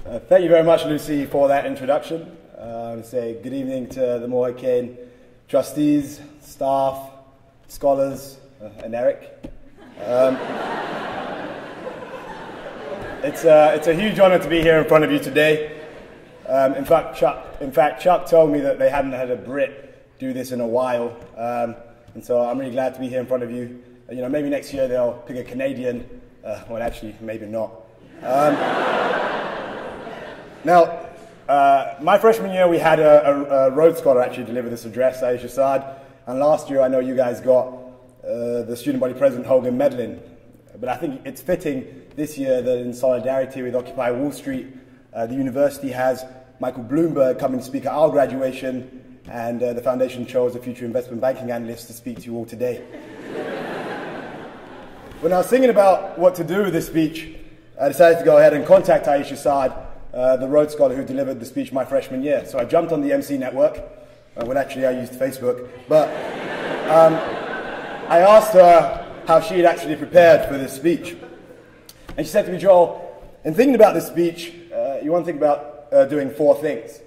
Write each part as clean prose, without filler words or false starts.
Thank you very much, Lucy, for that introduction. I want to say good evening to the Morehead-Cain trustees, staff, scholars, and Eric. It's a huge honor to be here in front of you today. In fact, Chuck told me that they hadn't had a Brit do this in a while, and so I'm really glad to be here in front of you. You know, maybe next year they'll pick a Canadian. Well, actually, maybe not. Now, my freshman year, we had a Rhodes Scholar actually deliver this address, Aisha Saad, and last year I know you guys got the student body president, Hogan Medlin. But I think it's fitting this year that in solidarity with Occupy Wall Street, the university has Michael Bloomberg coming to speak at our graduation, and the foundation chose a future investment banking analyst to speak to you all today. When I was thinking about what to do with this speech, I decided to go ahead and contact Aisha Saad, the Rhodes Scholar who delivered the speech my freshman year. So I jumped on the MC network. Well, actually, I used Facebook. But I asked her how she had actually prepared for this speech. And she said to me, Joel, in thinking about this speech, you want to think about doing 4 things.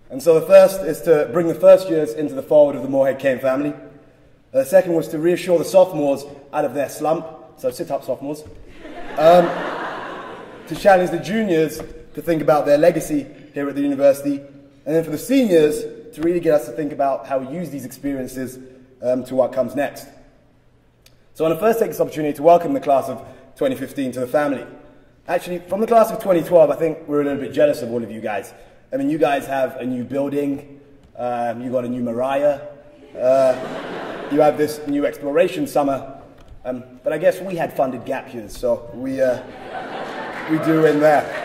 And so the first is to bring the first years into the fold of the Morehead-Cain family. The second was to reassure the sophomores out of their slump. So sit up, sophomores. To challenge the juniors to think about their legacy here at the university, and then for the seniors to really get us to think about how we use these experiences to what comes next. So I want to first take this opportunity to welcome the class of 2015 to the family. Actually, from the class of 2012, I think we're a little bit jealous of all of you guys. I mean, you guys have a new building, you got a new Mariah, you have this new exploration summer, but I guess we had funded gap years, so we do in there.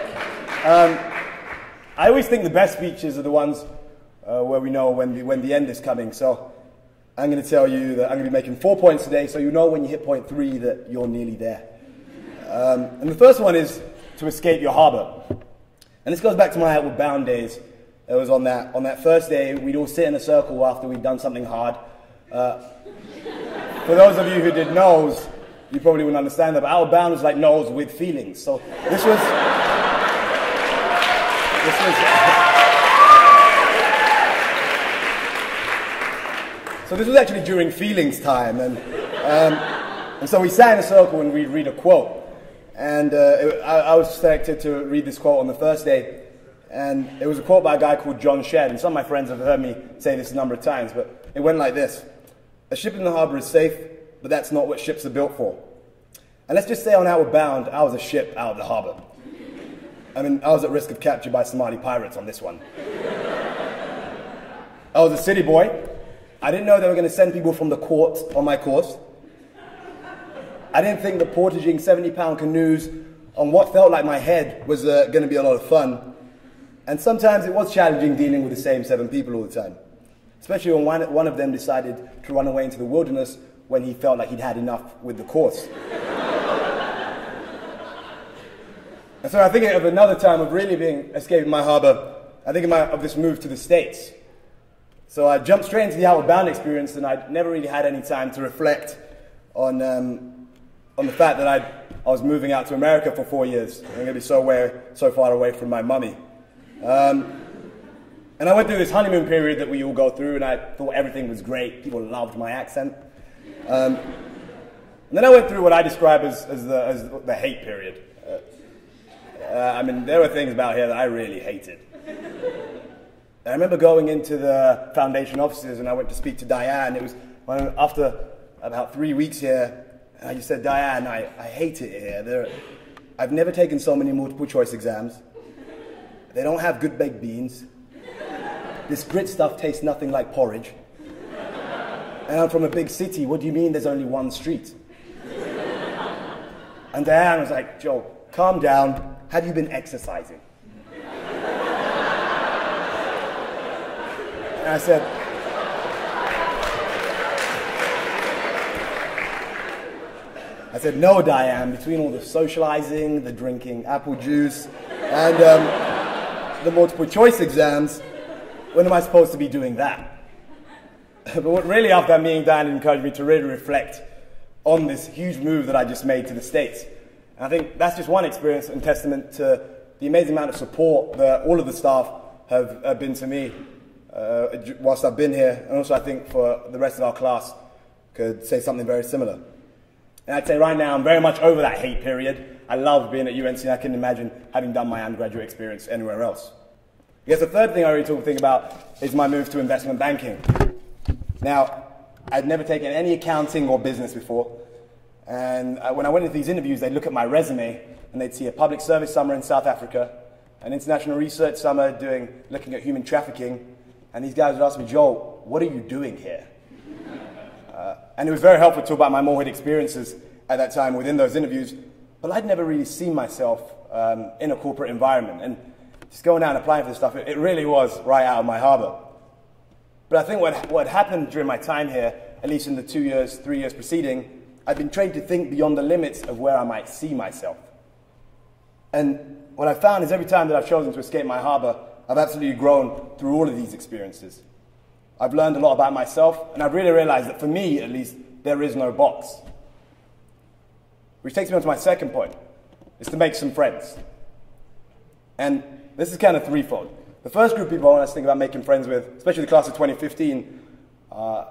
I always think the best speeches are the ones where we know when the end is coming. So I'm going to tell you that I'm going to be making 4 points today, so you know when you hit point 3 that you're nearly there. And the first one is to escape your harbor. And this goes back to my Outward Bound days. It was on that first day, we'd all sit in a circle after we'd done something hard. For those of you who did Knowles, you probably wouldn't understand that, but Outward Bound was like Knowles with feelings. So this was actually during feelings time, and so we sat in a circle and we'd read a quote. And I was selected to read this quote on the first day, and it was a quote by a guy called John Shedd, and some of my friends have heard me say this a number of times, but it went like this: a ship in the harbor is safe, but that's not what ships are built for. And let's just say on Outward Bound, I was a ship out of the harbor. I mean, I was at risk of capture by Somali pirates on this one. I was a city boy. I didn't know they were going to send people from the court on my course. I didn't think that portaging 70-pound canoes on what felt like my head was going to be a lot of fun. And sometimes it was challenging dealing with the same 7 people all the time, especially when one of them decided to run away into the wilderness when he felt like he'd had enough with the course. And so I think of another time of really escaping my harbor. I think of this move to the States. So I jumped straight into the Outward Bound experience, and I'd never really had any time to reflect on the fact that I was moving out to America for 4 years. I'm going to be so far away from my mummy. And I went through this honeymoon period that we all go through, and I thought everything was great. People loved my accent. And then I went through what I describe as the hate period. I mean, there were things about here that I really hated. I remember going into the foundation offices, and I went to speak to Diane. It was after about 3 weeks here, and I just said, Diane, I hate it here. I've never taken so many multiple choice exams. They don't have good baked beans. This grit stuff tastes nothing like porridge. And I'm from a big city. What do you mean there's only one street? And Diane was like, Joe, calm down. Have you been exercising? And I said, no, Diane, between all the socializing, the drinking apple juice, and the multiple choice exams, when am I supposed to be doing that? But what really, after that meeting, Diane encouraged me to really reflect on this huge move that I just made to the States. And I think that's just one experience and testament to the amazing amount of support that all of the staff have been to me whilst I've been here, and also I think for the rest of our class could say something very similar. And I'd say right now I'm very much over that hate period. I love being at UNC, and I can imagine having done my undergraduate experience anywhere else. I guess the third thing I really think about is my move to investment banking. Now, I'd never taken any accounting or business before, and when I went into these interviews, they'd look at my resume and they'd see a public service summer in South Africa, an international research summer looking at human trafficking, and these guys would ask me, Joel, what are you doing here? And it was very helpful to talk about my Morehead experiences at that time within those interviews, but I'd never really seen myself in a corporate environment, and just going out and applying for this stuff, it really was right out of my harbor. But I think what happened during my time here, at least in the 3 years preceding, I'd been trained to think beyond the limits of where I might see myself. And what I found is every time that I've chosen to escape my harbor, I've absolutely grown through all of these experiences. I've learned a lot about myself, and I've really realized that for me, at least, there is no box. Which takes me on to my second point, is to make some friends. And this is kind of threefold. The first group of people I want us to think about making friends with, especially the class of 2015,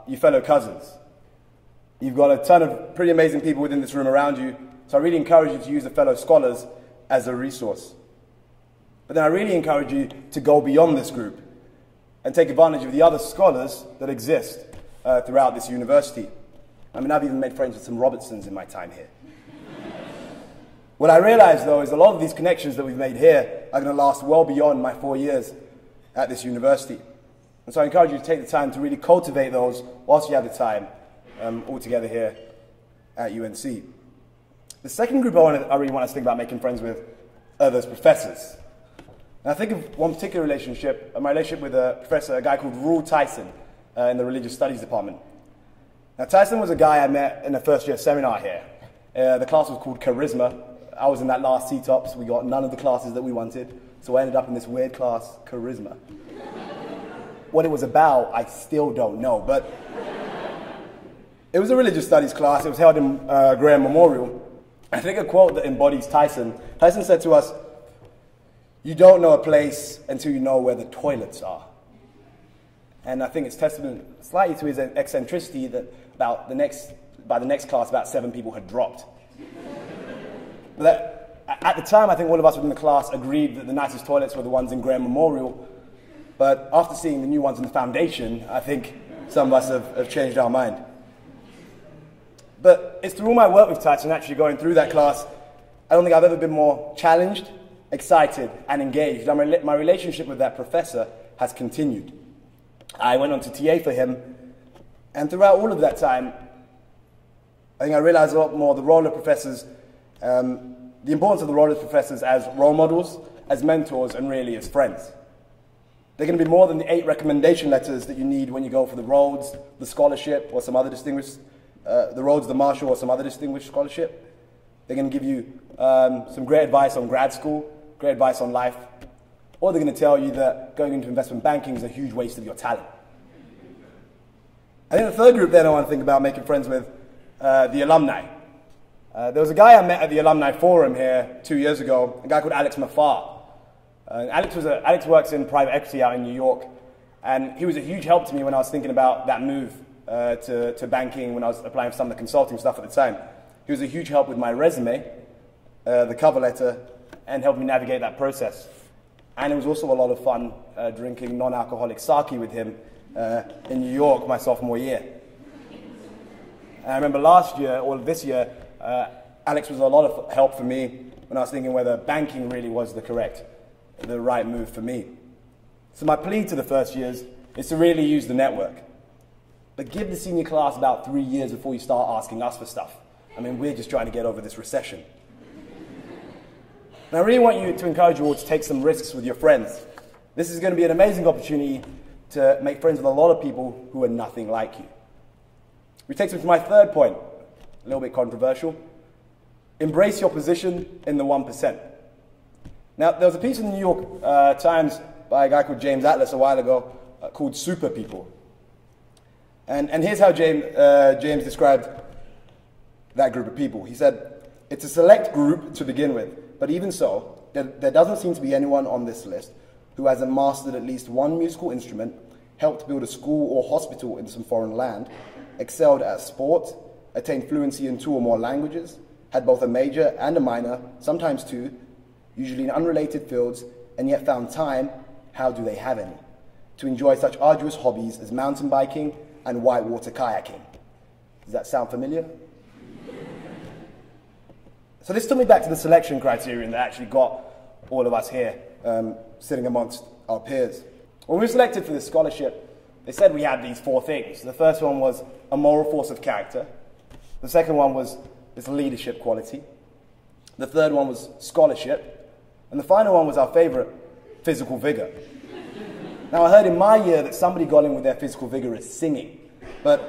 you fellow cousins. You've got a ton of pretty amazing people within this room around you, so I really encourage you to use the fellow scholars as a resource. But then I really encourage you to go beyond this group and take advantage of the other scholars that exist throughout this university. I mean, I've even made friends with some Robertsons in my time here. What I realize, though, is a lot of these connections that we've made here are going to last well beyond my 4 years at this university. And so I encourage you to take the time to really cultivate those whilst you have the time all together here at UNC. The second group I really want us to think about making friends with are those professors. And I think of one particular relationship, my relationship with a professor, a guy called Rule Tyson in the Religious Studies Department. Now, Tyson was a guy I met in a first-year seminar here. The class was called Charisma. I was in that last CTOPS. We got none of the classes that we wanted, so I ended up in this weird class, Charisma. What it was about, I still don't know, but it was a religious studies class. It was held in Graham Memorial. I think a quote that embodies Tyson. Tyson said to us, "You don't know a place until you know where the toilets are." And I think it's testament slightly to his eccentricity that by the next class, about 7 people had dropped. But at the time, I think all of us within the class agreed that the nicest toilets were the ones in Graham Memorial. But after seeing the new ones in the foundation, I think some of us have changed our mind. But it's through all my work with Tyson, actually going through that class, I don't think I've ever been more challenged, excited, and engaged. And my relationship with that professor has continued. I went on to TA for him, and throughout all of that time, I think I realized a lot more the role of professors, the importance of the role of professors as role models, as mentors, and really as friends. They're going to be more than the 8 recommendation letters that you need when you go for the Rhodes, the scholarship, or some other distinguished, the Rhodes, the Marshall, or some other distinguished scholarship. They're going to give you some great advice on grad school, great advice on life, or they're going to tell you that going into investment banking is a huge waste of your talent. I think the third group then I want to think about making friends with, the alumni. There was a guy I met at the alumni forum here 2 years ago, a guy called Alex Mafar. Alex works in private equity out in New York, and he was a huge help to me when I was thinking about that move to banking when I was applying for some of the consulting stuff at the time. He was a huge help with my resume, the cover letter, and helped me navigate that process. And it was also a lot of fun drinking non-alcoholic sake with him in New York my sophomore year. And I remember last year, or this year, Alex was a lot of help for me when I was thinking whether banking really was the right move for me. So my plea to the first years is to really use the network. But give the senior class about 3 years before you start asking us for stuff. I mean, we're just trying to get over this recession. And I really want you to encourage you all to take some risks with your friends. This is going to be an amazing opportunity to make friends with a lot of people who are nothing like you. Which takes me to my third point, a little bit controversial. Embrace your position in the 1%. Now, there was a piece in the New York Times by a guy called James Atlas a while ago called Super People. And here's how James described that group of people. He said, "It's a select group to begin with, but even so, there doesn't seem to be anyone on this list who hasn't mastered at least one musical instrument, helped build a school or hospital in some foreign land, excelled at sport, attained fluency in 2 or more languages, had both a major and a minor, sometimes 2, usually in unrelated fields, and yet found time, how do they have any, to enjoy such arduous hobbies as mountain biking and whitewater kayaking. Does that sound familiar? So this took me back to the selection criterion that actually got all of us here, sitting amongst our peers. When we were selected for this scholarship, they said we had these 4 things. The first one was a moral force of character. The second one was this leadership quality. The third one was scholarship. And the final one was our favorite, physical vigor. Now, I heard in my year that somebody got in with their physical vigor as singing. But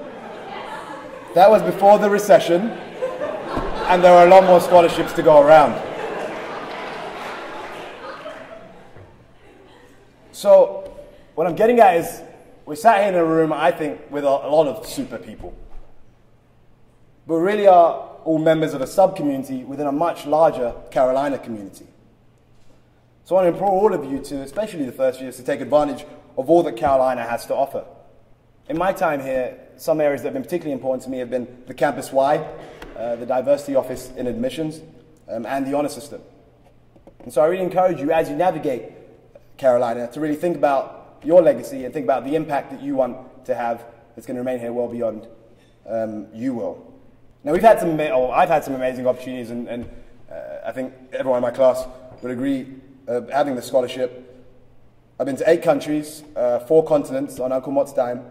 that was before the recession, and there were a lot more scholarships to go around. So, what I'm getting at is, we sat here in a room, I think, with a lot of super people. But we really are all members of a sub-community within a much larger Carolina community. So I want to implore all of you to, especially the first years, to take advantage of all that Carolina has to offer. In my time here, some areas that have been particularly important to me have been the Campus Y, the Diversity Office in Admissions, and the Honor System. And so I really encourage you, as you navigate Carolina, to really think about your legacy and think about the impact that you want to have that's going to remain here well beyond you will. Now, I've had some amazing opportunities, and I think everyone in my class would agree, having the scholarship. I've been to 8 countries, 4 continents on Uncle Mott's dime,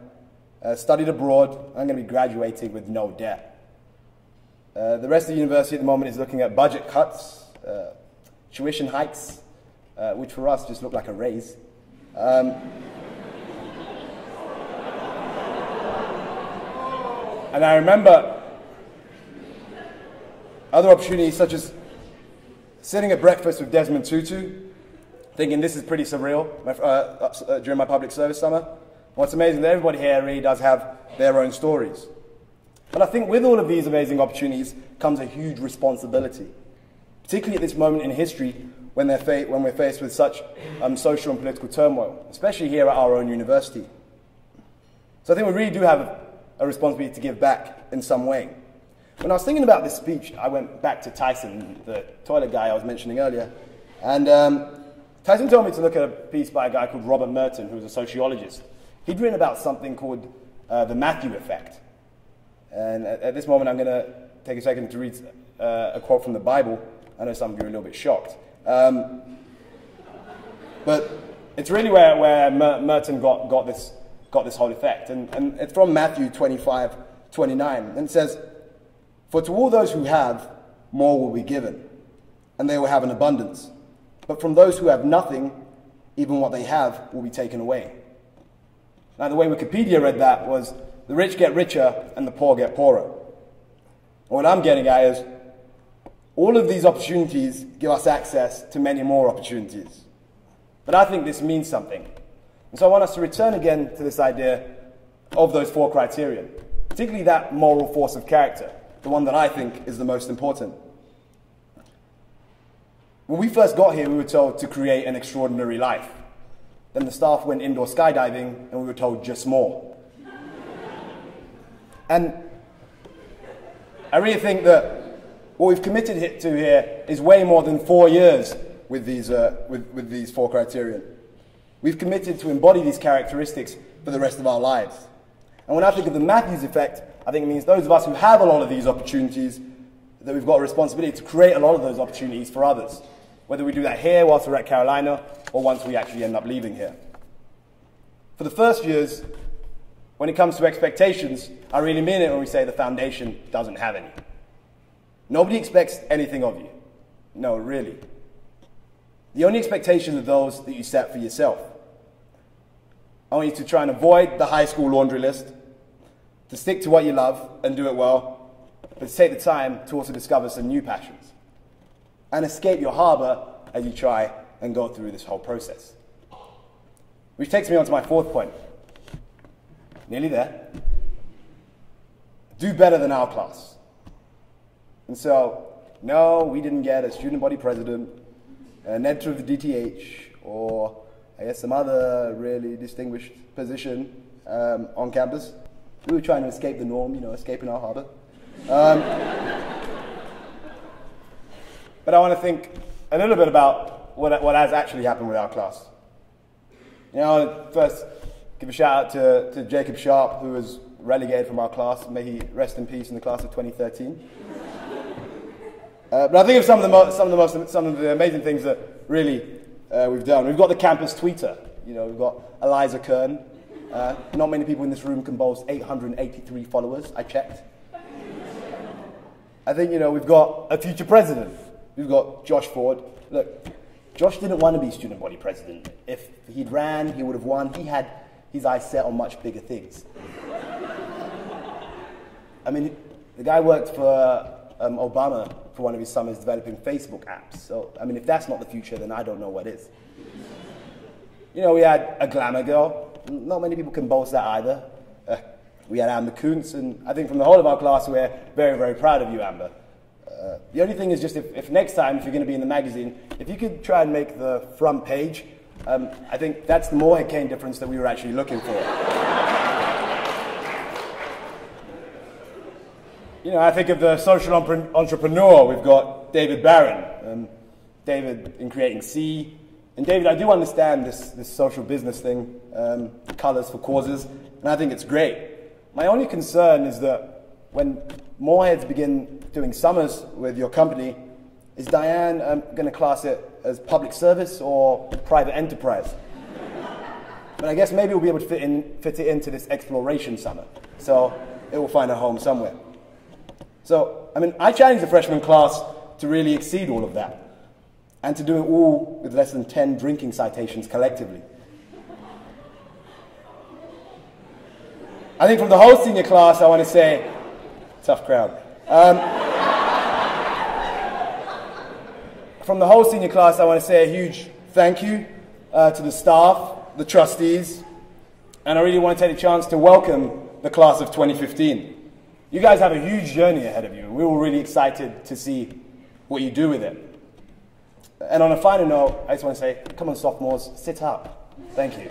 studied abroad. I'm going to be graduating with no debt. The rest of the university at the moment is looking at budget cuts, tuition hikes, which for us just look like a raise. And I remember other opportunities such as sitting at breakfast with Desmond Tutu, thinking this is pretty surreal during my public service summer. What's amazing is that everybody here really does have their own stories. But I think with all of these amazing opportunities comes a huge responsibility, particularly at this moment in history when we're faced with such social and political turmoil, especially here at our own university. So I think we really do have a responsibility to give back in some way. When I was thinking about this speech, I went back to Tyson, the toilet guy I was mentioning earlier, and Tyson told me to look at a piece by a guy called Robert Merton, who was a sociologist. He'd written about something called the Matthew effect. And at this moment, I'm going to take a second to read a quote from the Bible. I know some of you are a little bit shocked. But it's really where Merton got this whole effect. And it's from Matthew 25:29. And it says, "For to all those who have, more will be given, and they will have an abundance. But from those who have nothing, even what they have will be taken away." Now, the way Wikipedia read that was, the rich get richer and the poor get poorer. What I'm getting at is, all of these opportunities give us access to many more opportunities. But I think this means something. And so I want us to return again to this idea of those 4 criteria, particularly that moral force of character, the one that I think is the most important. When we first got here, we were told to create an extraordinary life. Then the staff went indoor skydiving, and we were told just more. And I really think that what we've committed to here is way more than 4 years with these 4 criteria. We've committed to embody these characteristics for the rest of our lives. And when I think of the Matthews effect, I think it means those of us who have a lot of these opportunities, that we've got a responsibility to create a lot of those opportunities for others, whether we do that here whilst we're at Carolina or once we actually end up leaving here. For the first years, when it comes to expectations, I really mean it when we say the foundation doesn't have any. Nobody expects anything of you. No, really. The only expectations are those that you set for yourself. I want you to try and avoid the high school laundry list, to stick to what you love and do it well, but to take the time to also discover some new passions, and escape your harbor as you try and go through this whole process. Which takes me on to my 4th point. Nearly there. Do better than our class. And so, no, we didn't get a student body president. an editor of the DTH, or I guess some other really distinguished position on campus. We were trying to escape the norm, you know, escaping our harbor. But I want to think a little bit about what has actually happened with our class. You know, I want to first give a shout out to Jacob Sharp, who was relegated from our class. May he rest in peace in the class of 2013. But I think of some of the amazing things that really we've done. We've got the campus tweeter. You know, we've got Eliza Kern. Not many people in this room can boast 883 followers. I checked. I think, you know, we've got a future president. We've got Josh Ford. Look, Josh didn't want to be student body president. If he'd ran, he would have won. He had his eyes set on much bigger things. I mean, the guy worked for Obama for one of his summers developing Facebook apps. So, I mean, if that's not the future, then I don't know what is. You know, we had a glamour girl. Not many people can boast that either. We had Amber Kuntz, and I think from the whole of our class, we're very, very proud of you, Amber. The only thing is just if next time, if you're going to be in the magazine, if you could try and make the front page, I think that's the Morehead-Cain difference that we were actually looking for. You know, I think of the social entrepreneur. We've got David Barron, David in creating C. And David, I do understand this social business thing, colours for causes, and I think it's great. My only concern is that when Moreheads begin doing summers with your company, is Diane going to class it as public service or private enterprise? But I guess maybe we'll be able to fit it into this exploration summer, so it will find a home somewhere. So, I mean, I challenge the freshman class to really exceed all of that, and to do it all with less than 10 drinking citations collectively. I think from the whole senior class, I want to say, tough crowd. From the whole senior class, I want to say a huge thank you to the staff, the trustees, and I really want to take the chance to welcome the class of 2015. You guys have a huge journey ahead of you, and we're all really excited to see what you do with it. And on a final note, I just want to say, come on, sophomores, sit up. Thank you.